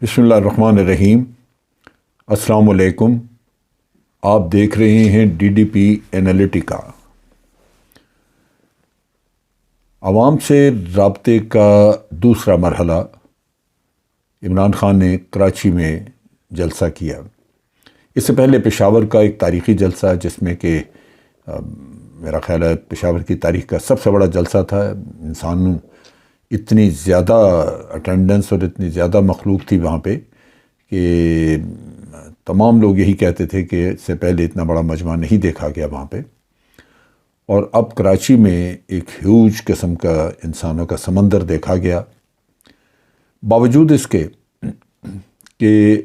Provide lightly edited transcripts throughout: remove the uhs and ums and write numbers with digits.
بسم اللہ الرحمن الرحیم۔ السلام علیکم۔ آپ دیکھ رہے ہیں ڈی ڈی پی انالیٹیکا۔ عوام سے رابطے کا دوسرا مرحلہ عمران خان نے کراچی میں جلسہ کیا۔ اس سے پہلے پشاور کا ایک تاریخی جلسہ جس میں کہ میرا خیال ہے پشاور کی تاریخ کا سب سے بڑا جلسہ تھا۔ انسانوں اتنی زیادہ اٹینڈنس اور اتنی زیادہ مخلوق تھی وہاں پہ کہ تمام لوگ یہی کہتے تھے کہ اس سے پہلے اتنا بڑا مجمع نہیں دیکھا گیا وہاں پہ۔ اور اب کراچی میں ایک ہیوج قسم کا انسانوں کا سمندر دیکھا گیا، باوجود اس کے کہ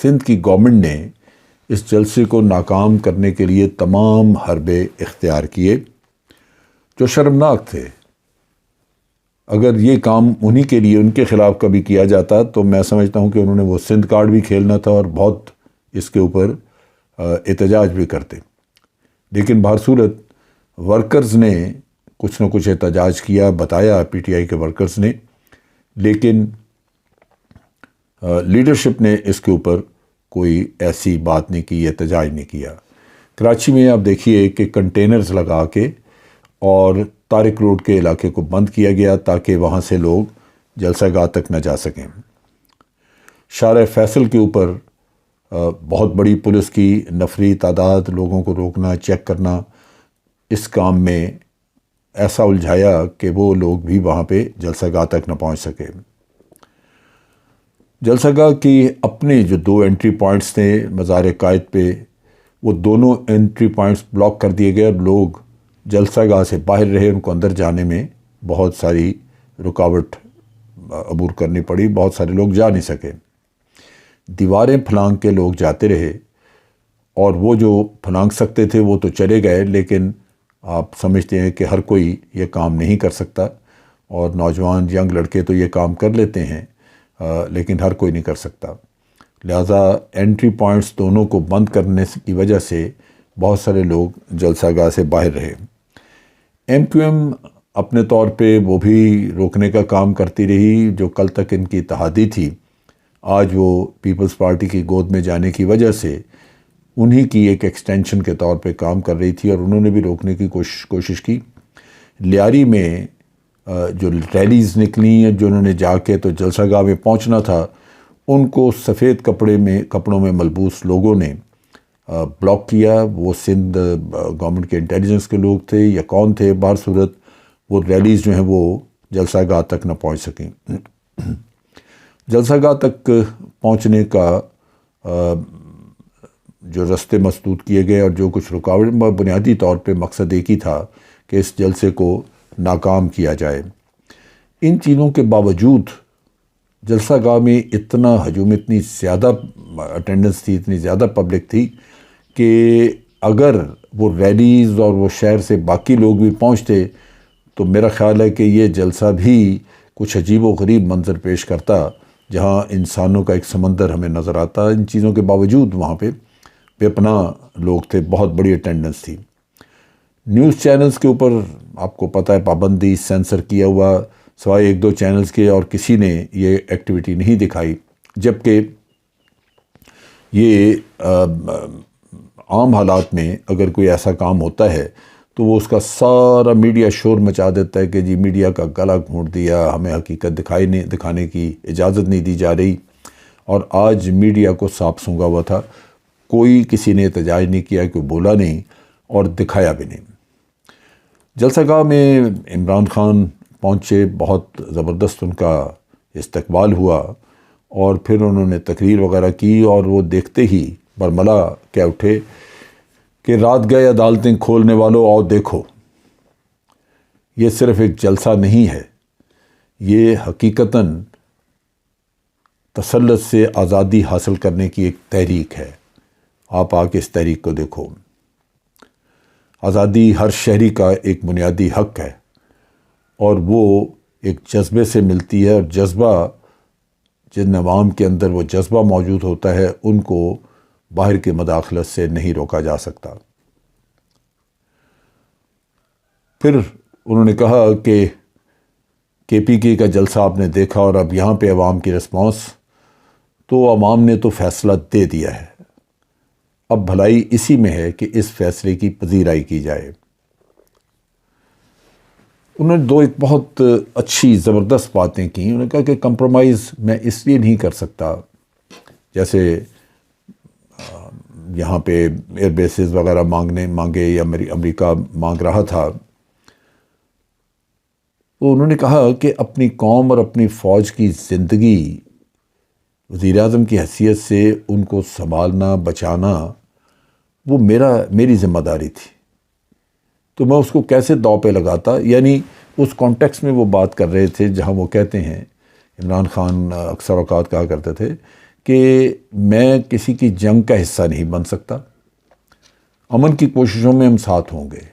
سندھ کی گورنمنٹ نے اس جلسے کو ناکام کرنے کے لیے تمام حربے اختیار کیے جو شرمناک تھے۔ اگر یہ کام انہی کے لیے ان کے خلاف کبھی کیا جاتا تو میں سمجھتا ہوں کہ انہوں نے وہ سندھ کارڈ بھی کھیلنا تھا اور بہت اس کے اوپر احتجاج بھی کرتے۔ لیکن بہر صورت ورکرز نے کچھ نہ کچھ احتجاج کیا، بتایا پی ٹی آئی کے ورکرز نے، لیکن لیڈرشپ نے اس کے اوپر کوئی ایسی بات نہیں کی، احتجاج نہیں کیا۔ کراچی میں آپ دیکھیے کہ کنٹینرز لگا کے اور طارق روڈ کے علاقے کو بند کیا گیا تاکہ وہاں سے لوگ جلسہ گاہ تک نہ جا سکیں۔ شارع فیصل کے اوپر بہت بڑی پولیس کی نفری تعداد، لوگوں کو روکنا، چیک کرنا، اس کام میں ایسا الجھایا کہ وہ لوگ بھی وہاں پہ جلسہ گاہ تک نہ پہنچ سکے۔ جلسہ گاہ کی اپنے جو 2 انٹری پوائنٹس تھے مزار قائد پہ، وہ دونوں انٹری پوائنٹس بلاک کر دیے گئے اور لوگ جلسہ گاہ سے باہر رہے۔ ان کو اندر جانے میں بہت ساری رکاوٹ عبور کرنی پڑی، بہت سارے لوگ جا نہیں سکے۔ دیواریں پھلانگ کے لوگ جاتے رہے اور وہ جو پھلانگ سکتے تھے وہ تو چلے گئے، لیکن آپ سمجھتے ہیں کہ ہر کوئی یہ کام نہیں کر سکتا، اور نوجوان ینگ لڑکے تو یہ کام کر لیتے ہیں لیکن ہر کوئی نہیں کر سکتا۔ لہٰذا انٹری پوائنٹس دونوں کو بند کرنے کی وجہ سے بہت سارے لوگ جلسہ گاہ سے باہر رہے۔ ایم کیو ایم اپنے طور پہ وہ بھی روکنے کا کام کرتی رہی، جو کل تک ان کی اتحادی تھی آج وہ پیپلز پارٹی کی گود میں جانے کی وجہ سے انہی کی ایک ایکسٹینشن کے طور پہ کام کر رہی تھی، اور انہوں نے بھی روکنے کی کوشش کی۔ لیاری میں جو ریلیز نکلیں، جو انہوں نے جا کے تو جلسہ گاہ میں پہنچنا تھا، ان کو سفید کپڑوں میں ملبوس لوگوں نے بلاک کیا۔ وہ سندھ گورنمنٹ کے انٹیلیجنس کے لوگ تھے یا کون تھے، بہر صورت وہ ریلیز جو ہیں وہ جلسہ گاہ تک نہ پہنچ سکیں۔ جلسہ گاہ تک پہنچنے کا جو رستے مسدود کیے گئے اور جو کچھ رکاوٹ، بنیادی طور پہ مقصد ایک ہی تھا کہ اس جلسے کو ناکام کیا جائے۔ ان چیزوں کے باوجود جلسہ گاہ میں اتنا ہجوم، اتنی زیادہ اٹینڈنس تھی، اتنی زیادہ پبلک تھی کہ اگر وہ ریلیز اور وہ شہر سے باقی لوگ بھی پہنچتے تو میرا خیال ہے کہ یہ جلسہ بھی کچھ عجیب و غریب منظر پیش کرتا، جہاں انسانوں کا ایک سمندر ہمیں نظر آتا۔ ان چیزوں کے باوجود وہاں پہ بے پناہ لوگ تھے، بہت بڑی اٹینڈنس تھی۔ نیوز چینلز کے اوپر آپ کو پتہ ہے پابندی، سینسر کیا ہوا، سوائے 1-2 چینلز کے، اور کسی نے یہ ایکٹیویٹی نہیں دکھائی، جبکہ یہ عام حالات میں اگر کوئی ایسا کام ہوتا ہے تو وہ اس کا سارا میڈیا شور مچا دیتا ہے کہ جی میڈیا کا گلا گھونٹ دیا، ہمیں حقیقت دکھانے کی اجازت نہیں دی جا رہی۔ اور آج میڈیا کو سانپ سونگھا ہوا تھا، کوئی کسی نے احتجاج نہیں کیا، کوئی بولا نہیں اور دکھایا بھی نہیں۔ جلسہ گاہ میں عمران خان پہنچے، بہت زبردست ان کا استقبال ہوا، اور پھر انہوں نے تقریر وغیرہ کی، اور وہ دیکھتے ہی برملا کہہ اٹھے کہ رات گئے عدالتیں کھولنے والوں آؤ دیکھو، یہ صرف ایک جلسہ نہیں ہے، یہ حقیقتاً تسلط سے آزادی حاصل کرنے کی ایک تحریک ہے، آپ آ کے اس تحریک کو دیکھو۔ آزادی ہر شہری کا ایک بنیادی حق ہے، اور وہ ایک جذبے سے ملتی ہے، اور جذبہ جن عوام کے اندر وہ جذبہ موجود ہوتا ہے ان کو باہر کی مداخلت سے نہیں روکا جا سکتا۔ پھر انہوں نے کہا کہ پی کے کا جلسہ آپ نے دیکھا اور اب یہاں پہ عوام کی رسپانس، تو عوام نے تو فیصلہ دے دیا ہے، اب بھلائی اسی میں ہے کہ اس فیصلے کی پذیرائی کی جائے۔ انہوں نے ایک بہت اچھی زبردست باتیں کی۔ انہوں نے کہا کہ کمپرومائز میں اس لیے نہیں کر سکتا، جیسے یہاں پہ ایئر بیسز وغیرہ مانگے یا امریکہ مانگ رہا تھا، تو انہوں نے کہا کہ اپنی قوم اور اپنی فوج کی زندگی وزیر اعظم کی حیثیت سے ان کو سنبھالنا، بچانا، وہ میری ذمہ داری تھی، تو میں اس کو کیسے داؤ پہ لگاتا۔ یعنی اس کانٹیکس میں وہ بات کر رہے تھے جہاں وہ کہتے ہیں، عمران خان اکثر اوقات کہا کرتے تھے کہ میں کسی کی جنگ کا حصہ نہیں بن سکتا، امن کی کوششوں میں ہم ساتھ ہوں گے،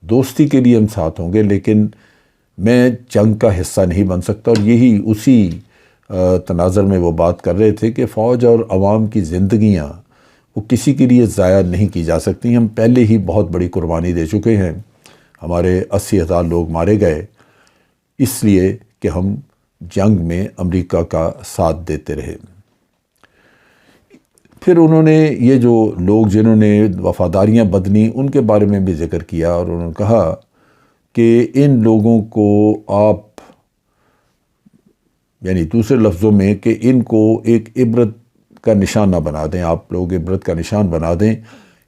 دوستی کے لیے ہم ساتھ ہوں گے، لیکن میں جنگ کا حصہ نہیں بن سکتا۔ اور یہی اسی تناظر میں وہ بات کر رہے تھے کہ فوج اور عوام کی زندگیاں وہ کسی کے لیے ضائع نہیں کی جا سکتی۔ ہم پہلے ہی بہت بڑی قربانی دے چکے ہیں، ہمارے 80,000 لوگ مارے گئے اس لیے کہ ہم جنگ میں امریکہ کا ساتھ دیتے رہے۔ پھر انہوں نے یہ جو لوگ جنہوں نے وفاداریاں بدلیں ان کے بارے میں بھی ذکر کیا، اور انہوں نے کہا کہ ان لوگوں کو آپ، یعنی دوسرے لفظوں میں کہ ان کو ایک عبرت کا نشان نہ بنا دیں، آپ لوگ عبرت کا نشان بنا دیں،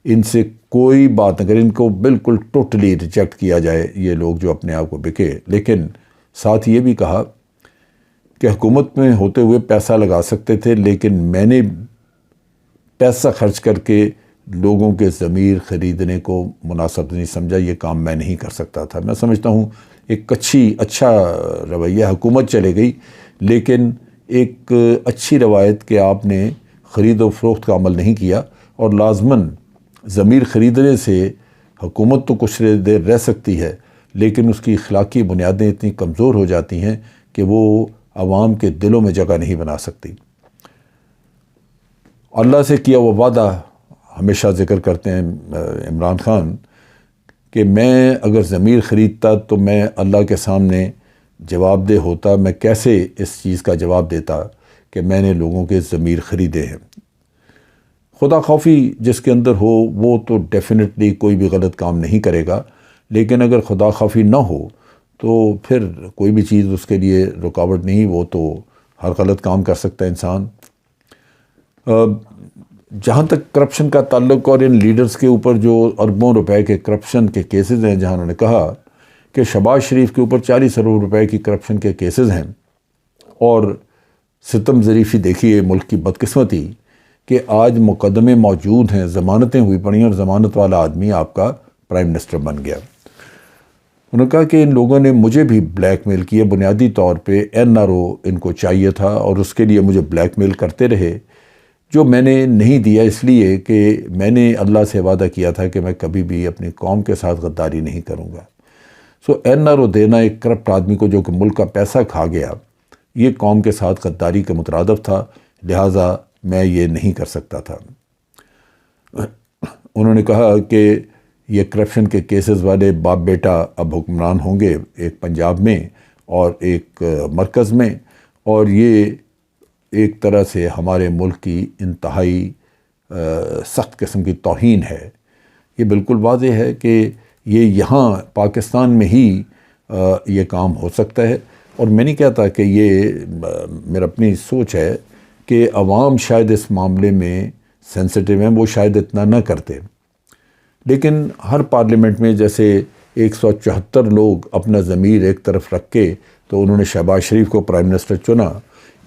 ان سے کوئی بات نہ کریں، ان کو بالکل ٹوٹلی ریجیکٹ کیا جائے، یہ لوگ جو اپنے آپ کو بکے۔ لیکن ساتھ یہ بھی کہا کہ حکومت میں ہوتے ہوئے پیسہ لگا سکتے تھے، لیکن میں نے پیسہ خرچ کر کے لوگوں کے ضمیر خریدنے کو مناسب نہیں سمجھا، یہ کام میں نہیں کر سکتا تھا۔ میں سمجھتا ہوں ایک اچھا رویہ، حکومت چلے گئی لیکن ایک اچھی روایت کہ آپ نے خرید و فروخت کا عمل نہیں کیا، اور لازماً ضمیر خریدنے سے حکومت تو کچھ دیر رہ سکتی ہے، لیکن اس کی اخلاقی بنیادیں اتنی کمزور ہو جاتی ہیں کہ وہ عوام کے دلوں میں جگہ نہیں بنا سکتی۔ اللہ سے کیا وہ وعدہ ہمیشہ ذکر کرتے ہیں عمران خان کہ میں اگر ضمیر خریدتا تو میں اللہ کے سامنے جواب دہ ہوتا۔ میں کیسے اس چیز کا جواب دیتا کہ میں نے لوگوں کے ضمیر خریدے ہیں۔ خدا خوفی جس کے اندر ہو وہ تو ڈیفینیٹلی کوئی بھی غلط کام نہیں کرے گا، لیکن اگر خدا خوفی نہ ہو تو پھر کوئی بھی چیز اس کے لیے رکاوٹ نہیں، وہ تو ہر غلط کام کر سکتا ہے انسان۔ جہاں تک کرپشن کا تعلق اور ان لیڈرز کے اوپر جو اربوں روپے کے کرپشن کے کیسز ہیں، جہاں انہوں نے کہا کہ شہباز شریف کے اوپر 40 ارب روپے کی کرپشن کے کیسز ہیں، اور ستم ظریفی دیکھیے ملک کی بدقسمتی کہ آج مقدمے موجود ہیں، ضمانتیں ہوئی پڑی ہیں، اور ضمانت والا آدمی آپ کا پرائم منسٹر بن گیا۔ انہوں نے کہا کہ ان لوگوں نے مجھے بھی بلیک میل کیا، بنیادی طور پہ NRO ان کو چاہیے تھا اور اس کے لیے مجھے بلیک میل کرتے رہے، جو میں نے نہیں دیا اس لیے کہ میں نے اللہ سے وعدہ کیا تھا کہ میں کبھی بھی اپنی قوم کے ساتھ غداری نہیں کروں گا۔ NRO دینا ایک کرپٹ آدمی کو جو کہ ملک کا پیسہ کھا گیا، یہ قوم کے ساتھ غداری کے مترادف تھا، لہٰذا میں یہ نہیں کر سکتا تھا۔ انہوں نے کہا کہ یہ کرپشن کے کیسز والے باپ بیٹا اب حکمران ہوں گے، ایک پنجاب میں اور ایک مرکز میں، اور یہ ایک طرح سے ہمارے ملک کی انتہائی سخت قسم کی توہین ہے۔ یہ بالکل واضح ہے کہ یہ یہاں پاکستان میں ہی یہ کام ہو سکتا ہے، اور میں نہیں کہتا کہ یہ میرا اپنی سوچ ہے کہ عوام شاید اس معاملے میں سینسٹیو ہیں، وہ شاید اتنا نہ کرتے، لیکن ہر پارلیمنٹ میں جیسے 174 لوگ اپنا ضمیر ایک طرف رکھ کے تو انہوں نے شہباز شریف کو پرائم منسٹر چنا،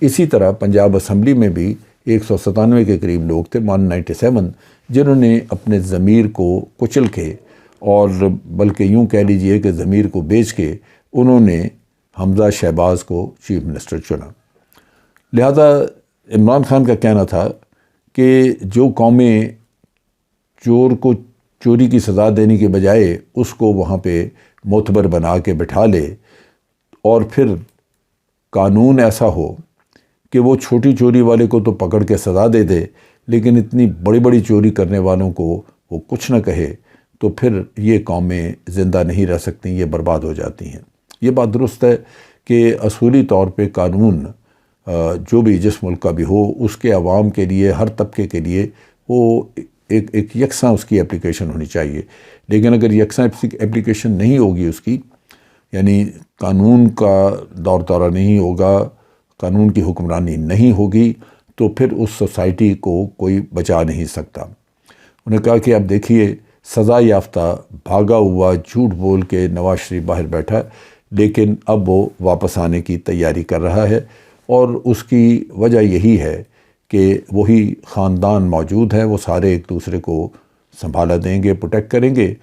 اسی طرح پنجاب اسمبلی میں بھی 197 کے قریب لوگ تھے، 197، جنہوں نے اپنے ضمیر کو کچل کے، اور بلکہ یوں کہہ لیجئے کہ ضمیر کو بیچ کے انہوں نے حمزہ شہباز کو چیف منسٹر چنا۔ لہذا عمران خان کا کہنا تھا کہ جو قومیں چور کو چوری کی سزا دینے کے بجائے اس کو وہاں پہ معتبر بنا کے بٹھا لے، اور پھر قانون ایسا ہو کہ وہ چھوٹی چوری والے کو تو پکڑ کے سزا دے دے، لیکن اتنی بڑی بڑی چوری کرنے والوں کو وہ کچھ نہ کہے، تو پھر یہ قومیں زندہ نہیں رہ سکتی، یہ برباد ہو جاتی ہیں۔ یہ بات درست ہے کہ اصولی طور پہ قانون جو بھی جس ملک کا بھی ہو اس کے عوام کے لیے، ہر طبقے کے لیے وہ ایک یکساں اس کی اپلیکیشن ہونی چاہیے۔ لیکن اگر یکساں اپلیکیشن نہیں ہوگی اس کی، یعنی قانون کا دور دورہ نہیں ہوگا، قانون کی حکمرانی نہیں ہوگی، تو پھر اس سوسائٹی کو کوئی بچا نہیں سکتا۔ انہوں نے کہا کہ اب دیکھیے سزا یافتہ بھاگا ہوا جھوٹ بول کے نواز شریف باہر بیٹھا، لیکن اب وہ واپس آنے کی تیاری کر رہا ہے، اور اس کی وجہ یہی ہے کہ وہی خاندان موجود ہے، وہ سارے ایک دوسرے کو سنبھالا دیں گے، پروٹیکٹ کریں گے،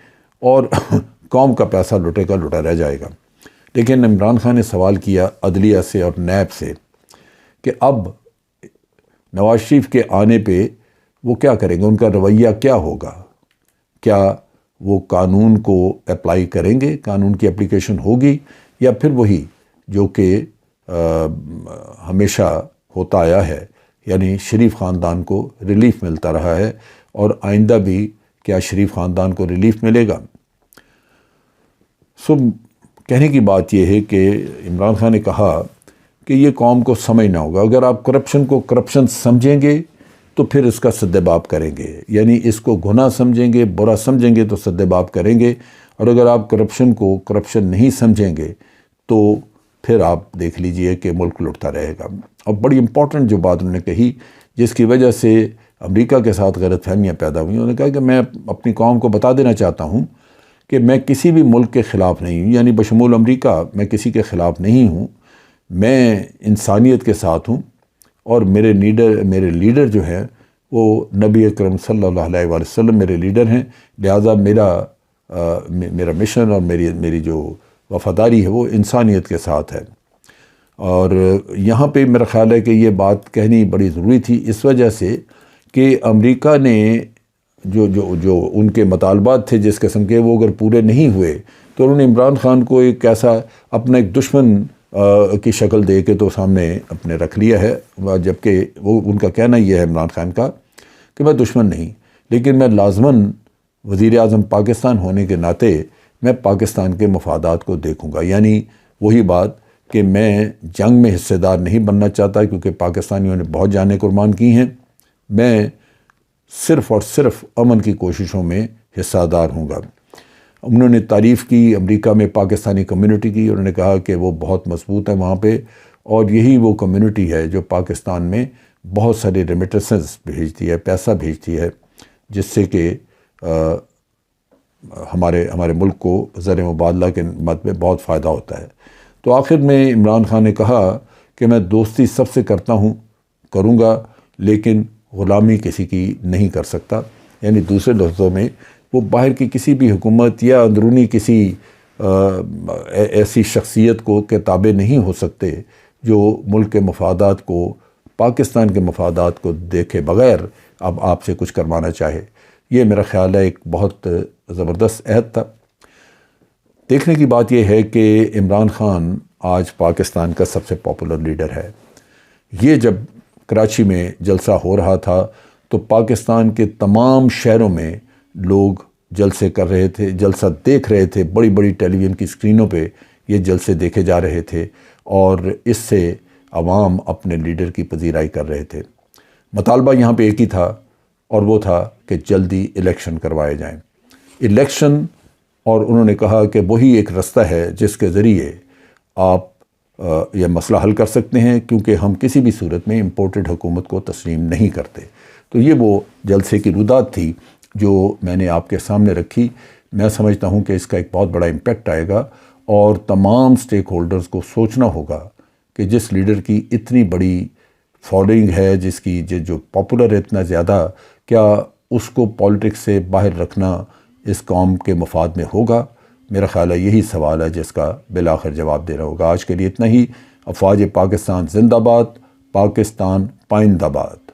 اور قوم کا پیسہ لٹے کا لٹا رہ جائے گا۔ لیکن عمران خان نے سوال کیا عدلیہ سے اور نیب سے کہ اب نواز شریف کے آنے پہ وہ کیا کریں گے، ان کا رویہ کیا ہوگا؟ کیا وہ قانون کو اپلائی کریں گے، قانون کی اپلیکیشن ہوگی، یا پھر وہی جو کہ ہمیشہ ہوتا آیا ہے، یعنی شریف خاندان کو ریلیف ملتا رہا ہے، اور آئندہ بھی کیا شریف خاندان کو ریلیف ملے گا؟ کہنے کی بات یہ ہے کہ عمران خان نے کہا کہ یہ قوم کو سمجھنا ہوگا، اگر آپ کرپشن کو کرپشن سمجھیں گے تو پھر اس کا سدباب کریں گے، یعنی اس کو گناہ سمجھیں گے، برا سمجھیں گے تو سدباب کریں گے، اور اگر آپ کرپشن کو کرپشن نہیں سمجھیں گے تو پھر آپ دیکھ لیجئے کہ ملک لٹتا رہے گا۔ اور بڑی امپورٹنٹ جو بات انہوں نے کہی، جس کی وجہ سے امریکہ کے ساتھ غلط فہمیاں پیدا ہوئیں، انہوں نے کہا کہ میں اپنی قوم کو بتا دینا چاہتا ہوں کہ میں کسی بھی ملک کے خلاف نہیں ہوں، یعنی بشمول امریکہ میں کسی کے خلاف نہیں ہوں، میں انسانیت کے ساتھ ہوں، اور میرے لیڈر جو ہیں وہ نبی اکرم صلی اللہ علیہ وآلہ وسلم میرے لیڈر ہیں، لہٰذا میرا مشن اور میری جو وفاداری ہے وہ انسانیت کے ساتھ ہے۔ اور یہاں پہ میرا خیال ہے کہ یہ بات کہنی بڑی ضروری تھی، اس وجہ سے کہ امریکہ نے جو ان کے مطالبات تھے جس قسم کے، وہ اگر پورے نہیں ہوئے تو انہوں نے عمران خان کو ایک ایسا اپنا ایک دشمن کی شکل دے کے تو سامنے اپنے رکھ لیا ہے، جبکہ وہ ان کا کہنا یہ ہے عمران خان کا کہ میں دشمن نہیں، لیکن میں لازماً وزیر اعظم پاکستان ہونے کے ناطے میں پاکستان کے مفادات کو دیکھوں گا، یعنی وہی بات کہ میں جنگ میں حصے دار نہیں بننا چاہتا، کیونکہ پاکستانیوں نے بہت جانیں قربان کی ہیں، میں صرف اور صرف امن کی کوششوں میں حصہ دار ہوں گا۔ انہوں نے تعریف کی امریکہ میں پاکستانی کمیونٹی کی، انہوں نے کہا کہ وہ بہت مضبوط ہے وہاں پہ، اور یہی وہ کمیونٹی ہے جو پاکستان میں بہت سارے ریمیٹنسز بھیجتی ہے، پیسہ بھیجتی ہے، جس سے کہ ہمارے ملک کو زر مبادلہ کے مد میں بہت فائدہ ہوتا ہے۔ تو آخر میں عمران خان نے کہا کہ میں دوستی سب سے کروں گا، لیکن غلامی کسی کی نہیں کر سکتا، یعنی دوسرے لفظوں میں وہ باہر کی کسی بھی حکومت یا اندرونی کسی ایسی شخصیت کو کے تابع نہیں ہو سکتے جو ملک کے مفادات کو، پاکستان کے مفادات کو دیکھے بغیر اب آپ سے کچھ کروانا چاہے۔ یہ میرا خیال ہے ایک بہت زبردست عہد تھا۔ دیکھنے کی بات یہ ہے کہ عمران خان آج پاکستان کا سب سے پاپولر لیڈر ہے۔ یہ جب کراچی میں جلسہ ہو رہا تھا تو پاکستان کے تمام شہروں میں لوگ جلسے کر رہے تھے، جلسہ دیکھ رہے تھے، بڑی بڑی ٹیلی ویژن کی اسکرینوں پہ یہ جلسے دیکھے جا رہے تھے، اور اس سے عوام اپنے لیڈر کی پذیرائی کر رہے تھے۔ مطالبہ یہاں پہ ایک ہی تھا، اور وہ تھا کہ جلدی الیکشن کروائے جائیں۔ الیکشن، اور انہوں نے کہا کہ وہی ایک رستہ ہے جس کے ذریعے آپ یہ مسئلہ حل کر سکتے ہیں، کیونکہ ہم کسی بھی صورت میں امپورٹڈ حکومت کو تسلیم نہیں کرتے۔ تو یہ وہ جلسے کی رودات تھی جو میں نے آپ کے سامنے رکھی۔ میں سمجھتا ہوں کہ اس کا ایک بہت بڑا امپیکٹ آئے گا، اور تمام سٹیک ہولڈرز کو سوچنا ہوگا کہ جس لیڈر کی اتنی بڑی فالوئنگ ہے، جس کی جو پاپولر ہے اتنا زیادہ، کیا اس کو پالیٹکس سے باہر رکھنا اس قوم کے مفاد میں ہوگا؟ میرا خیال ہے یہی سوال ہے جس کا بالآخر جواب دینا ہوگا۔ آج کے لیے اتنا ہی۔ افواج پاکستان زندہ باد، پاکستان پائندہ باد۔